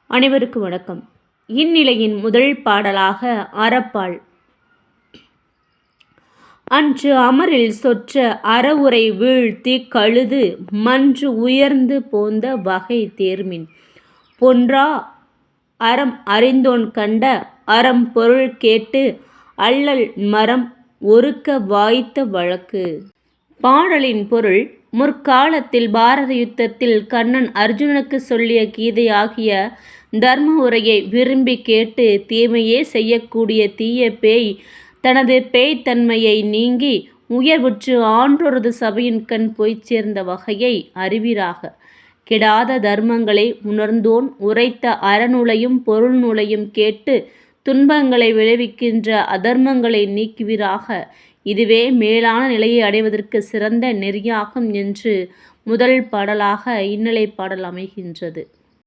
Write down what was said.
அனைவருக்கும் வணக்கம். இந்நிலையின் முதல் பாடலாக அறப்பால். அன்று அமரில் சொற்ற அறவுரை வீழ்த்தி கழுது மன்று உயர்ந்து போந்த வகை தேர்மின் பொன்றா அறம் அறிந்தோன் கண்ட அறம் பொருள் கேட்டு அல்லல் மரம் ஒருக்க வாய்த்த வழக்கு. பாடலின் பொருள்: முற்காலத்தில் பாரத யுத்தத்தில் கண்ணன் அர்ஜுனனுக்கு சொல்லிய கீதை ஆகிய தர்ம உரையை விரும்பி கேட்டு தீமையே செய்யக்கூடிய தீய பேய் தனது பேய்த்தன்மையை நீங்கி உயர்வுற்று ஆன்றொருது சபையின் கண் போய்ச் சேர்ந்த வகையை அறிவீராக. கெடாத தர்மங்களை உணர்ந்தோன் உரைத்த அறநூலையும் பொருள் நூலையும் கேட்டு துன்பங்களை விளைவிக்கின்ற அதர்மங்களை நீக்குவீராக. இதுவே மேலான நிலையை அடைவதற்கு சிறந்த நெறியாகும் என்று முதல் பாடலாக இந்நிலை பாடல் அமைகின்றது.